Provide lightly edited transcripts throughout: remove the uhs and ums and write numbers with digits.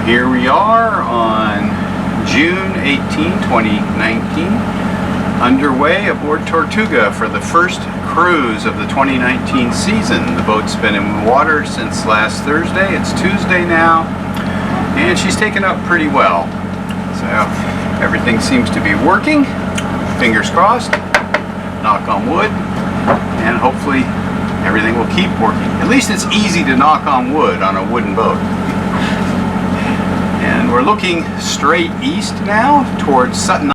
Here we are on June 18, 2019, underway aboard Tortuga for the first cruise of the 2019 season. The boat's been in water since last Thursday. It's Tuesday now, and she's taken up pretty well. So everything seems to be working. Fingers crossed, knock on wood, and hopefully everything will keep working. At least it's easy to knock on wood on a wooden boat. And we're looking straight east now towards Sutton.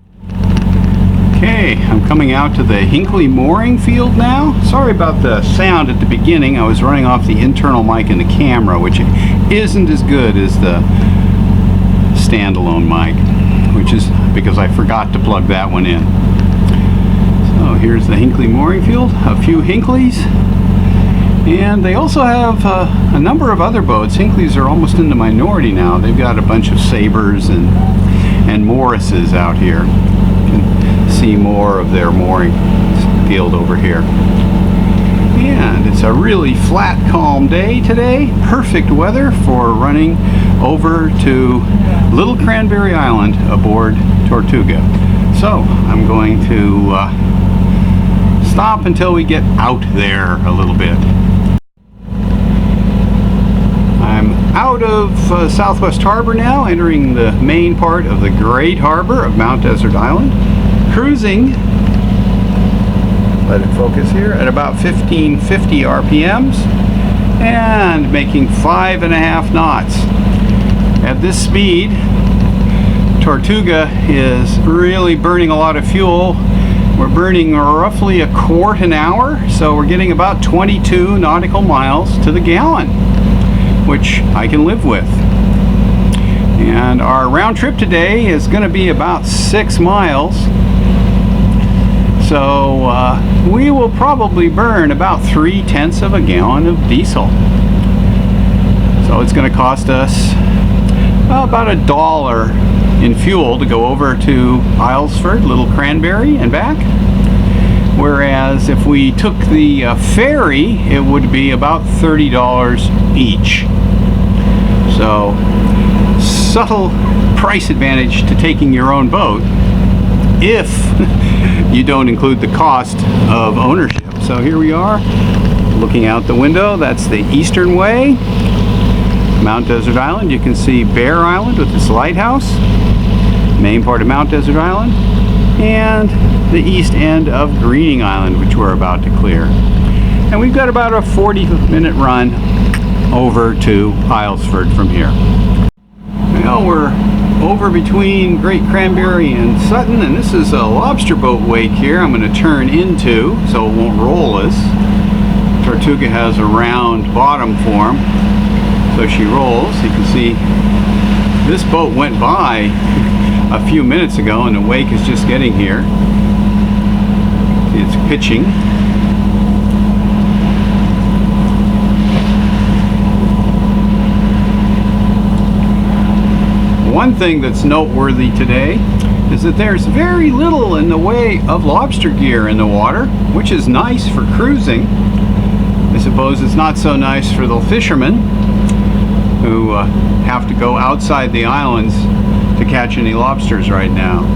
Okay, I'm coming out to the Hinkley mooring field now. Sorry about the sound at the beginning. I was running off the internal mic in the camera, which isn't as good as the standalone mic, which is because I forgot to plug that one in. So here's the Hinkley mooring field, a few Hinkleys. And they also have a number of other boats. Hinkleys are almost in the minority now. They've got a bunch of Sabres and Morrises out here. You can see more of their mooring field over here. And it's a really flat, calm day today. Perfect weather for running over to Little Cranberry Island aboard Tortuga. So I'm going to stop until we get out there a little bit. I'm out of Southwest Harbor now, entering the main part of the Great Harbor of Mount Desert Island, cruising, let it focus here, at about 1550 RPMs and making 5.5 knots. At this speed, Tortuga is really burning a lot of fuel. We're burning roughly a quart an hour, so we're getting about 22 nautical miles to the gallon, which I can live with. And our round trip today is going to be about 6 miles. So we will probably burn about 3/10 of a gallon of diesel. So it's going to cost us about $1 in fuel to go over to Islesford, Little Cranberry, and back. Whereas if we took the ferry, it would be about $30 each. So, subtle price advantage to taking your own boat if you don't include the cost of ownership. So here we are, looking out the window. That's the eastern way, Mount Desert Island. You can see Bear Island with its lighthouse, main part of Mount Desert Island, and the east end of Greening Island, which we're about to clear. And we've got about a 40-minute run over to Islesford from here. Well, we're over between Great Cranberry and Sutton, and this is a lobster boat wake here I'm going to turn into so it won't roll us. Tortuga has a round bottom form, so she rolls. You can see this boat went by a few minutes ago and the wake is just getting here. It's pitching. One thing that's noteworthy today is that there's very little in the way of lobster gear in the water, which is nice for cruising. I suppose it's not so nice for the fishermen who have to go outside the islands to catch any lobsters right now.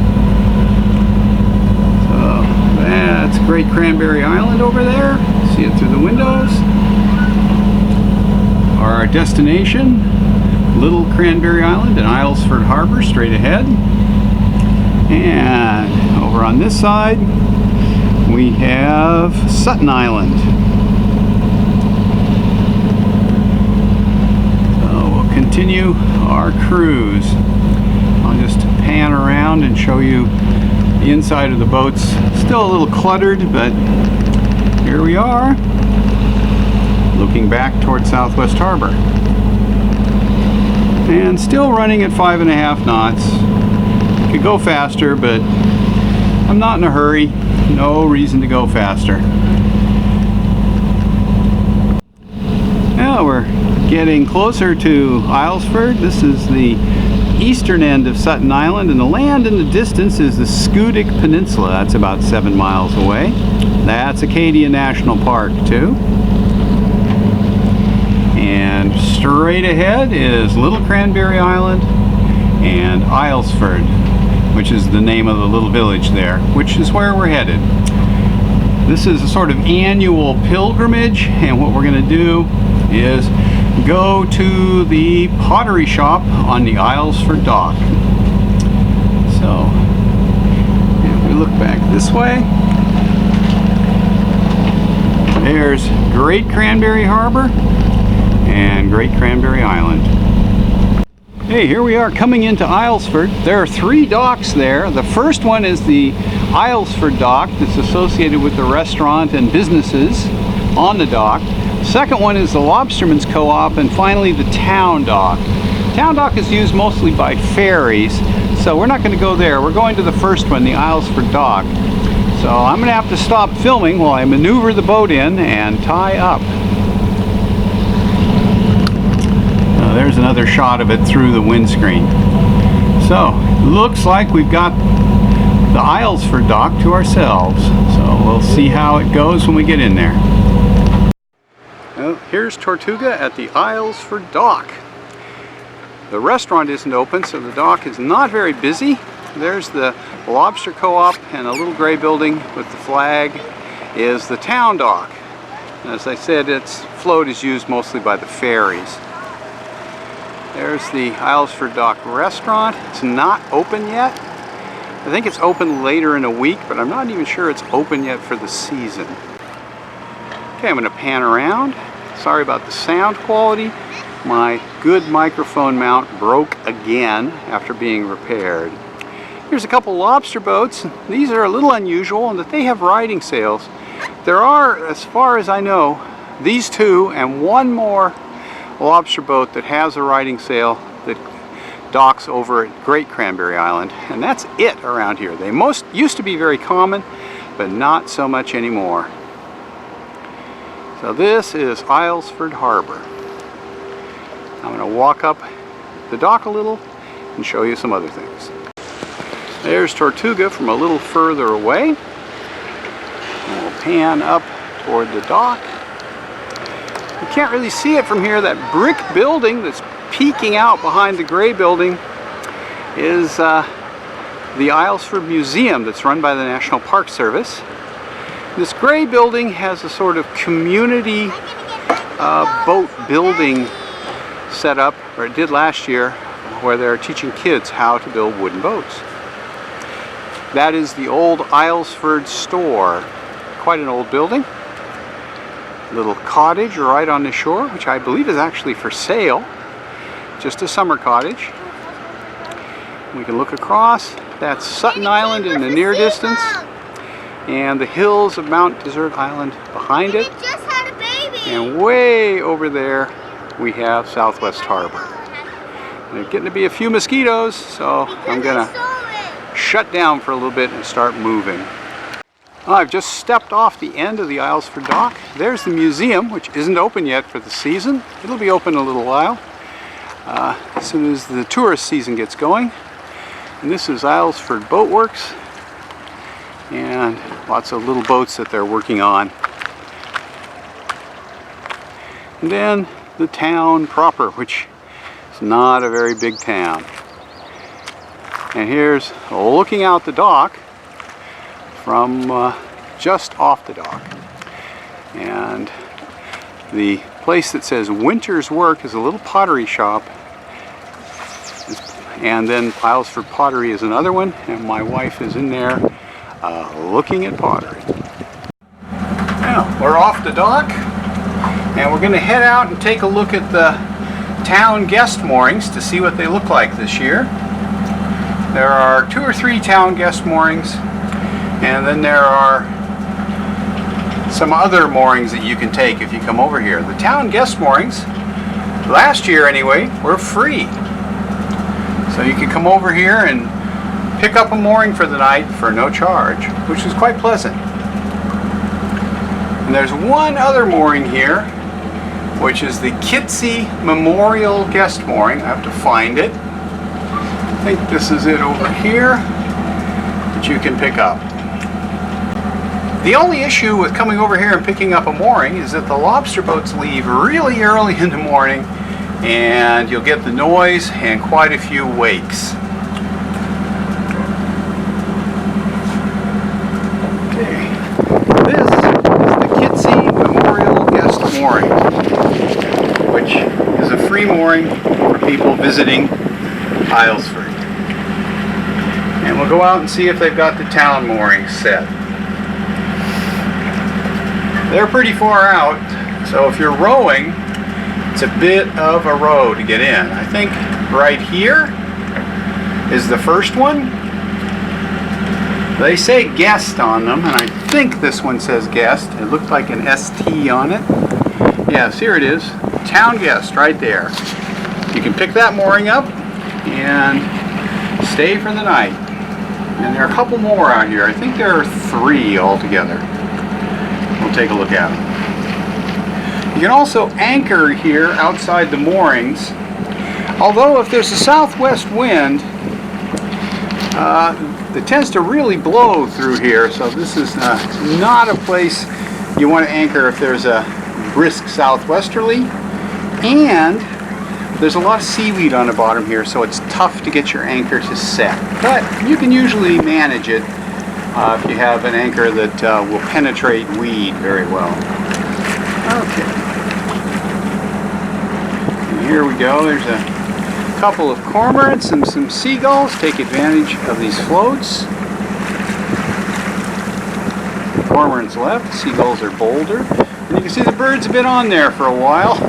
So that's Great Cranberry Island over there. See it through the windows. Our destination, Little Cranberry Island and Islesford Harbor, straight ahead. And over on this side we have Sutton Island. So we'll continue our cruise. I'll just pan around and show you the inside of the boats. Still a little cluttered, but here we are, looking back towards Southwest Harbor. And still running at 5.5 knots. Could go faster, but I'm not in a hurry. No reason to go faster. Now we're getting closer to Islesford. This is the eastern end of Sutton Island, and the land in the distance is the Schoodic Peninsula. That's about 7 miles away. That's Acadia National Park too. And And straight ahead is Little Cranberry Island and Islesford, which is the name of the little village there, which is where we're headed. This is a sort of annual pilgrimage, and what we're going to do is go to the pottery shop on the Islesford dock. So, if we look back this way, there's Great Cranberry Harbor and Great Cranberry Island. Hey, here we are coming into Islesford. There are 3 docks there. The first one is the Islesford dock that's associated with the restaurant and businesses on the dock. The second one is the Lobsterman's Co-op, and finally the town dock. Town dock is used mostly by ferries, so we're not going to go there. We're going to the first one, the Islesford dock. So I'm going to have to stop filming while I maneuver the boat in and tie up. There's another shot of it through the windscreen. So, looks like we've got the Islesford dock to ourselves. So we'll see how it goes when we get in there. Well, here's Tortuga at the Islesford dock. The restaurant isn't open, so the dock is not very busy. There's the Lobster Co-op, and a little gray building with the flag is the town dock. And as I said, its float is used mostly by the ferries. There's the Islesford Dock restaurant. It's not open yet. I think it's open later in a week, but I'm not even sure it's open yet for the season. Okay, I'm going to pan around. Sorry about the sound quality. My good microphone mount broke again after being repaired. Here's a couple lobster boats. These are a little unusual in that they have riding sails. There are, as far as I know, these 2 and one more lobster boat that has a riding sail that docks over at Great Cranberry Island, and that's it around here. They used to be very common, but not so much anymore. So this is Islesford Harbor. I'm going to walk up the dock a little and show you some other things. There's Tortuga from a little further away. And we'll pan up toward the dock. You can't really see it from here. That brick building that's peeking out behind the gray building is the Islesford Museum that's run by the National Park Service. This gray building has a sort of community boat building set up, or it did last year, where they're teaching kids how to build wooden boats. That is the old Islesford store. Quite an old building. Little cottage right on the shore, which I believe is actually for sale. Just a summer cottage. We can look across. That's Sutton Island in the near distance, and the hills of Mount Desert Island behind it. And way over there we have Southwest Harbor. There's getting to be a few mosquitoes, so I'm gonna shut down for a little bit and start moving. I've just stepped off the end of the Islesford dock. There's the museum, which isn't open yet for the season. It'll be open in a little while, as soon as the tourist season gets going. And this is Islesford Boat Works, and lots of little boats that they're working on. And then the town proper, which is not a very big town. And here's looking out the dock from just off the dock. And the place that says Winter's Work is a little pottery shop. And then Islesford Pottery is another one, and my wife is in there looking at pottery. Now, we're off the dock, and we're going to head out and take a look at the town guest moorings to see what they look like this year. There are 2 or 3 town guest moorings, and then there are some other moorings that you can take if you come over here. The town guest moorings, last year anyway, were free. So you can come over here and pick up a mooring for the night for no charge, which is quite pleasant. And there's one other mooring here, which is the Kitsy Memorial Guest Mooring. I have to find it. I think this is it over here that you can pick up. The only issue with coming over here and picking up a mooring is that the lobster boats leave really early in the morning, and you'll get the noise and quite a few wakes. Okay, this is the Kitsy Memorial Guest Mooring, which is a free mooring for people visiting Islesford. And we'll go out and see if they've got the town mooring set. They're pretty far out, so if you're rowing, it's a bit of a row to get in. I think right here is the first one. They say guest on them, and I think this one says guest. It looked like an ST on it. Yes, here it is. Town guest right there. You can pick that mooring up and stay for the night. And there are a couple more out here. I think there are 3 altogether. We'll take a look at them. You can also anchor here outside the moorings. Although if there's a southwest wind, it tends to really blow through here, so this is not a place you want to anchor if there's a brisk southwesterly. And there's a lot of seaweed on the bottom here, so it's tough to get your anchor to set. But you can usually manage it if you have an anchor that will penetrate weed very well. Okay. And here we go. There's a couple of cormorants and some seagulls. Take advantage of these floats. The cormorants left. The seagulls are bolder. And you can see the birds have been on there for a while.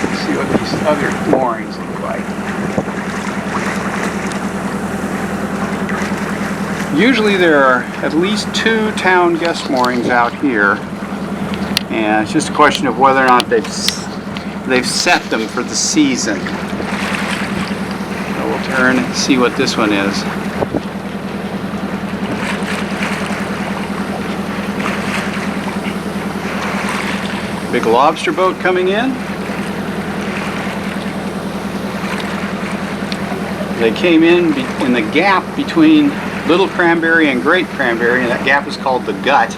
Let's see what these other moorings look like. Usually there are at least 2 town guest moorings out here, and it's just a question of whether or not they've set them for the season. So we'll turn and see what this one is. Big lobster boat coming in. They came in the gap between Little Cranberry and Great Cranberry, and that gap is called the Gut.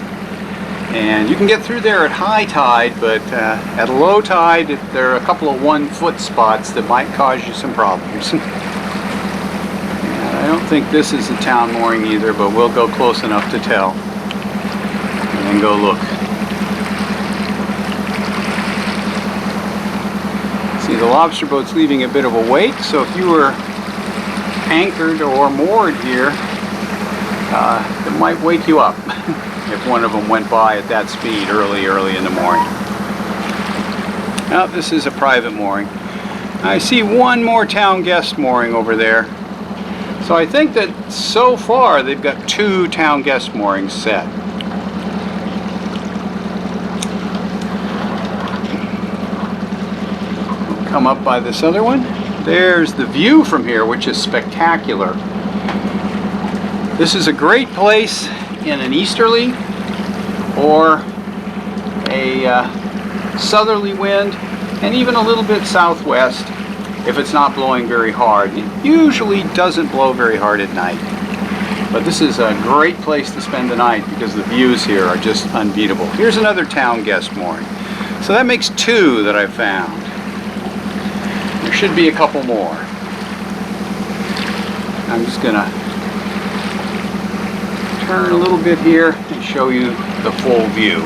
And you can get through there at high tide, but at low tide there are a couple of 1-foot spots that might cause you some problems. I don't think this is a town mooring either, but we'll go close enough to tell and then go look. See, the lobster boat's leaving a bit of a wake, so if you were anchored or moored here, it might wake you up if one of them went by at that speed early in the morning. Now this is a private mooring. I see one more town guest mooring over there. So I think that so far they've got 2 town guest moorings set. We'll come up by this other one. There's the view from here, which is spectacular. This is a great place in an easterly or a southerly wind, and even a little bit southwest if it's not blowing very hard. It usually doesn't blow very hard at night. But this is a great place to spend the night because the views here are just unbeatable. Here's another town guest mooring. So that makes 2 that I've found. There should be a couple more. I'm just gonna turn a little bit here and show you the full view.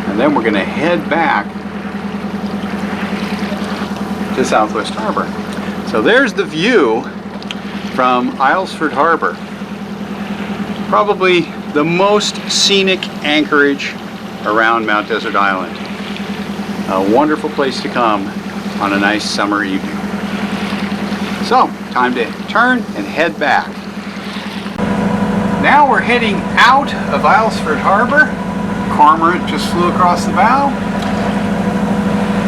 And then we're gonna head back to Southwest Harbor. So there's the view from Islesford Harbor. Probably the most scenic anchorage around Mount Desert Island. A wonderful place to come on a nice summer evening. So, time to turn and head back. Now we're heading out of Islesford Harbor. Cormorant just flew across the bow.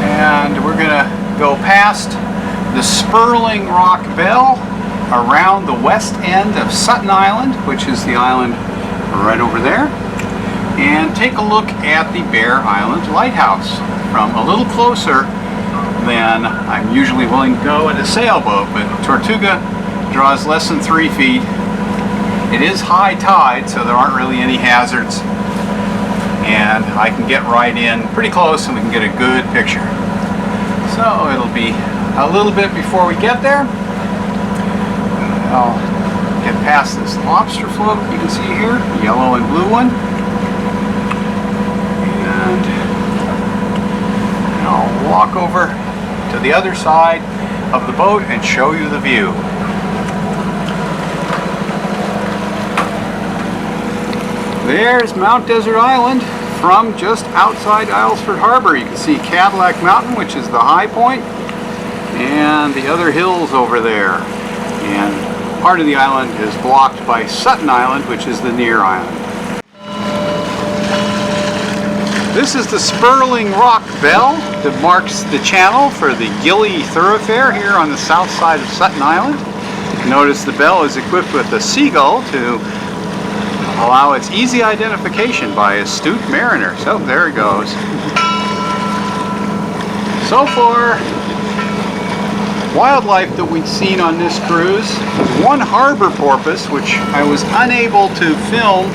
And we're gonna go past the Spurling Rock Bell around the west end of Sutton Island, which is the island right over there, and take a look at the Bear Island Lighthouse from a little closer than I'm usually willing to go in a sailboat, but Tortuga draws less than 3 feet. It is high tide, so there aren't really any hazards. And I can get right in pretty close and we can get a good picture. So it'll be a little bit before we get there. I'll get past this lobster float you can see here, yellow and blue one. And I'll walk over to the other side of the boat and show you the view. There's Mount Desert Island from just outside Islesford Harbor. You can see Cadillac Mountain, which is the high point, and the other hills over there. And part of the island is blocked by Sutton Island, which is the near island. This is the Spurling Rock Bell that marks the channel for the Gilly Thoroughfare here on the south side of Sutton Island. Notice the bell is equipped with a seagull to allow its easy identification by astute mariners. So there it goes. So far, wildlife that we've seen on this cruise, one harbor porpoise, which I was unable to film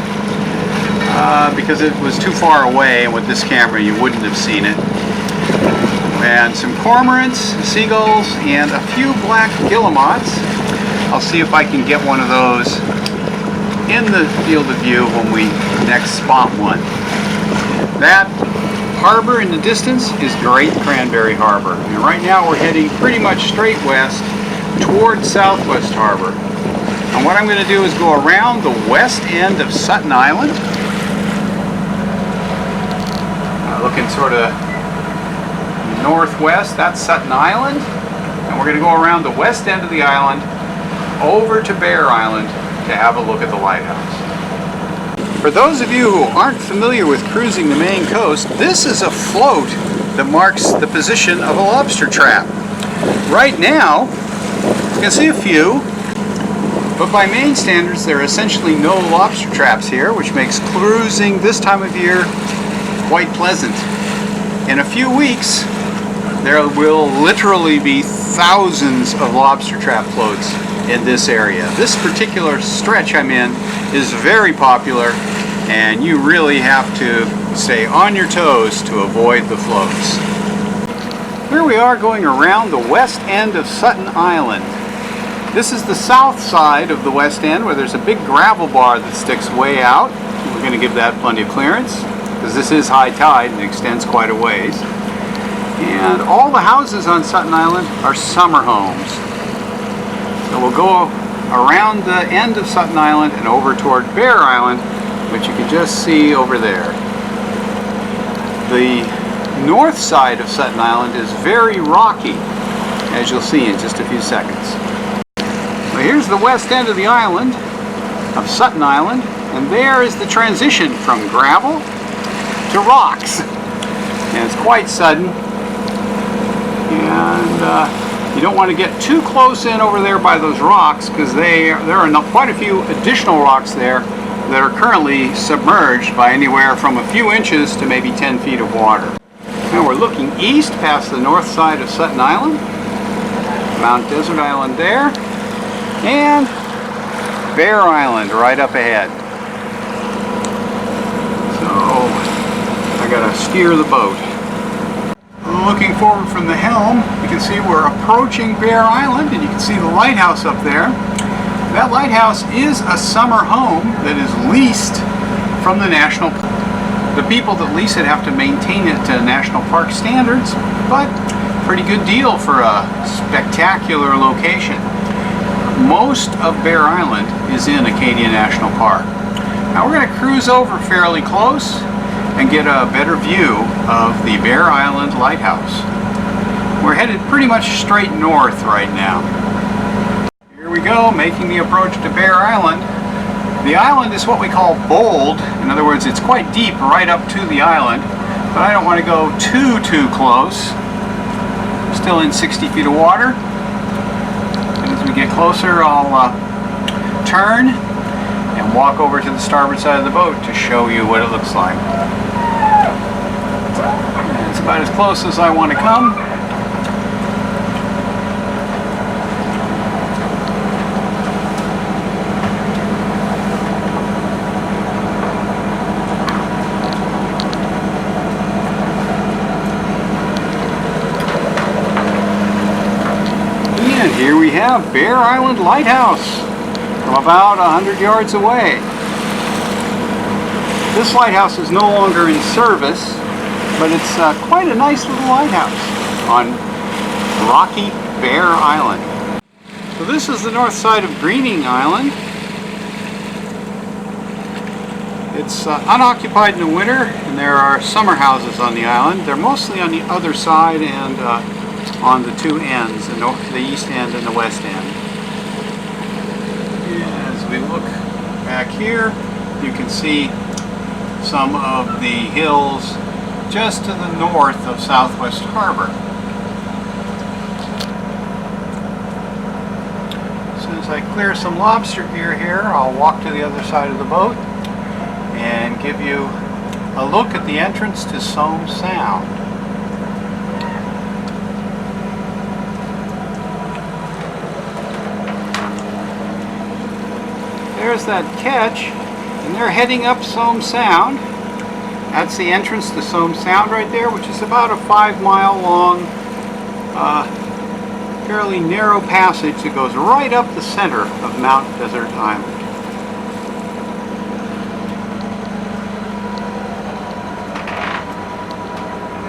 because it was too far away, and with this camera you wouldn't have seen it. And some cormorants, seagulls, and a few black guillemots. I'll see if I can get one of those in the field of view when we next spot one. That harbor in the distance is Great Cranberry Harbor. And right now we're heading pretty much straight west toward Southwest Harbor. And what I'm going to do is go around the west end of Sutton Island. Looking sort of northwest, that's Sutton Island. And we're going to go around the west end of the island over to Bear Island to have a look at the lighthouse. For those of you who aren't familiar with cruising the Maine coast, this is a float that marks the position of a lobster trap. Right now, you can see a few, but by Maine standards there are essentially no lobster traps here, which makes cruising this time of year quite pleasant. In a few weeks, there will literally be thousands of lobster trap floats in this area. This particular stretch I'm in is very popular, and you really have to stay on your toes to avoid the floats. Here we are going around the west end of Sutton Island. This is the south side of the west end where there's a big gravel bar that sticks way out. We're going to give that plenty of clearance because this is high tide and extends quite a ways. And all the houses on Sutton Island are summer homes. So we'll go around the end of Sutton Island and over toward Bear Island, which you can just see over there. The north side of Sutton Island is very rocky, as you'll see in just a few seconds. Well, here's the west end of the island, of Sutton Island, and there is the transition from gravel to rocks. And it's quite sudden, and you don't want to get too close in over there by those rocks because there are quite a few additional rocks there that are currently submerged by anywhere from a few inches to maybe 10 feet of water. Now we're looking east past the north side of Sutton Island, Mount Desert Island there, and Bear Island right up ahead. So I gotta steer the boat. Looking forward from the helm, you can see we're approaching Bear Island, and you can see the lighthouse up there. That lighthouse is a summer home that is leased from the national. The people that lease it have to maintain it to national park standards, but pretty good deal for a spectacular location. Most of Bear Island is in Acadia National Park. Now we're going to cruise over fairly close and get a better view of the Bear Island Lighthouse. We're headed pretty much straight north right now. Here we go, making the approach to Bear Island. The island is what we call bold. In other words, it's quite deep right up to the island, but I don't want to go too close. Still in 60 feet of water. And as we get closer, I'll turn and walk over to the starboard side of the boat to show you what it looks like. It's about as close as I want to come. we have Bear Island Lighthouse from about 100 yards away. This lighthouse is no longer in service, but it's quite a nice little lighthouse on rocky Bear Island. So this is the north side of Greening Island. It's unoccupied in the winter, and there are summer houses on the island. They're mostly on the other side and on the two ends, the east end and the west end. As we look back here, you can see some of the hills just to the north of Southwest Harbor. As soon as I clear some lobster gear here, I'll walk to the other side of the boat and give you a look at the entrance to Somme Sound. There's that ketch, and they're heading up Somme Sound. That's the entrance to Somme Sound right there, which is about a 5-mile long, fairly narrow passage that goes right up the center of Mount Desert Island.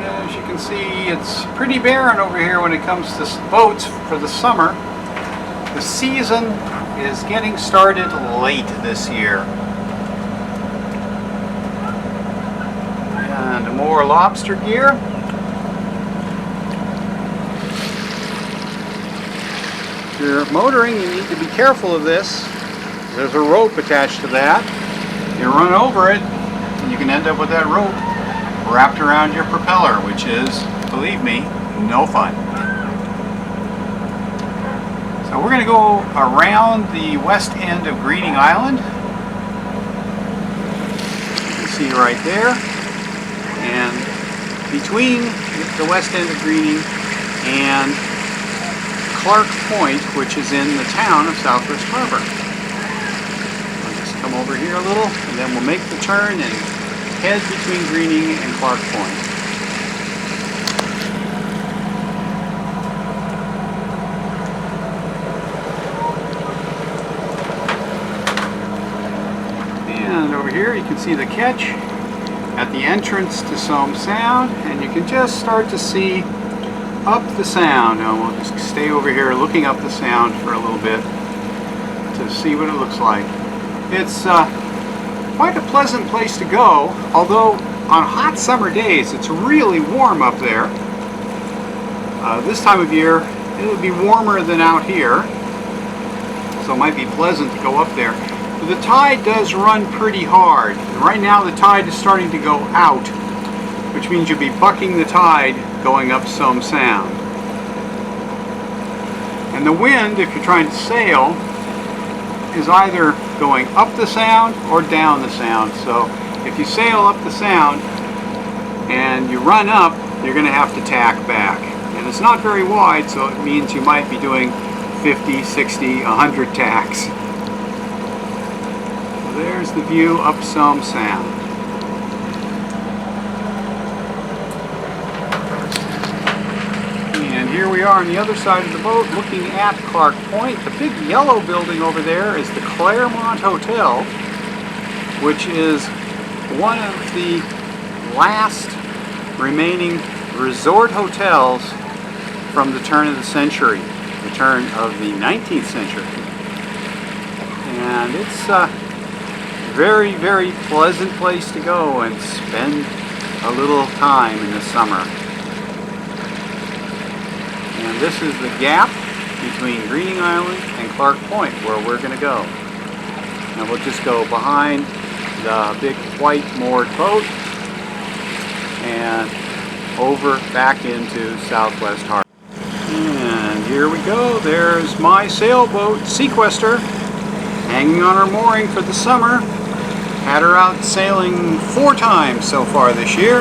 As you can see, it's pretty barren over here when it comes to boats for the summer. The season is getting started late this year. And more lobster gear. If you're motoring, you need to be careful of this. There's a rope attached to that. You run over it, and you can end up with that rope wrapped around your propeller, which is, believe me, no fun. So we're going to go around the west end of Greening Island. You can see right there. And between the west end of Greening and Clark Point, which is in the town of Southwest Harbor. I'll just come over here a little, and then we'll make the turn and head between Greening and Clark Point. And over here you can see the ketch at the entrance to Somme Sound, and you can just start to see up the sound. Now we'll just stay over here looking up the sound for a little bit to see what it looks like. It's quite a pleasant place to go, although on hot summer days it's really warm up there. This time of year it would be warmer than out here, so it might be pleasant to go up there. The tide does run pretty hard. Right now the tide is starting to go out, which means you'll be bucking the tide going up Somme Sound. And the wind, if you're trying to sail, is either going up the sound or down the sound. So if you sail up the sound and you run up, you're going to have to tack back. And it's not very wide, so it means you might be doing 50, 60, 100 tacks. There's the view up Somme Sound. And here we are on the other side of the boat looking at Clark Point. The big yellow building over there is the Claremont Hotel, which is one of the last remaining resort hotels from the turn of the century, the turn of the 19th century. And it's very, very pleasant place to go and spend a little time in the summer. And this is the gap between Greening Island and Clark Point where we're going to go. Now we'll just go behind the big white moored boat and over back into Southwest Harbor. And here we go. There's my sailboat, Sequester, hanging on our mooring for the summer. Had her out sailing 4 times so far this year.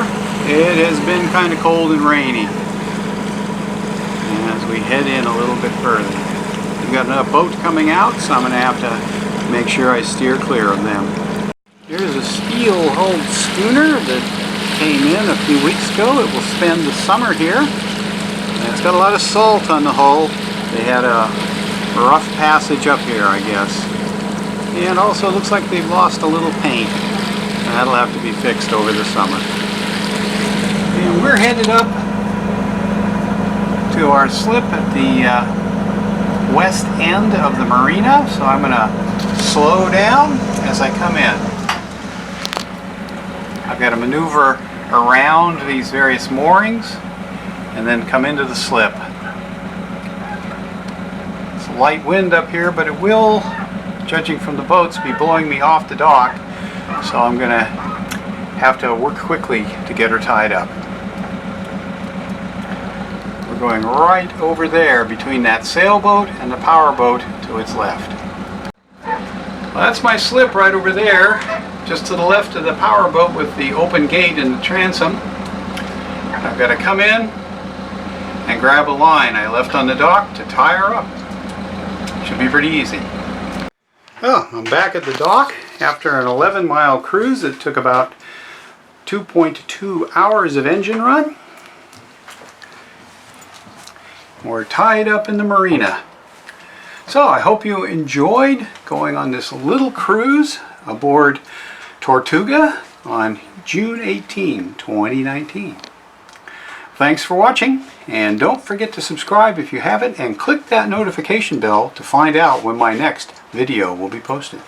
It has been kind of cold and rainy. As we head in a little bit further. We've got another boat coming out, so I'm going to have to make sure I steer clear of them. Here's a steel-hulled schooner that came in a few weeks ago. It will spend the summer here. And it's got a lot of salt on the hull. They had a rough passage up here, I guess. And also looks like they've lost a little paint. That'll have to be fixed over the summer. And we're headed up to our slip at the west end of the marina, so I'm going to slow down as I come in. I've got to maneuver around these various moorings and then come into the slip. It's a light wind up here, but it will, judging from the boats, be blowing me off the dock, so I'm going to have to work quickly to get her tied up. We're going right over there between that sailboat and the powerboat to its left. Well, that's my slip right over there, just to the left of the powerboat with the open gate and the transom. I've got to come in and grab a line I left on the dock to tie her up. Should be pretty easy. Oh, I'm back at the dock after an 11-mile cruise that took about 2.2 hours of engine run. We're tied up in the marina. So I hope you enjoyed going on this little cruise aboard Tortuga on June 18, 2019. Thanks for watching, and don't forget to subscribe if you haven't, and click that notification bell to find out when my next video will be posted.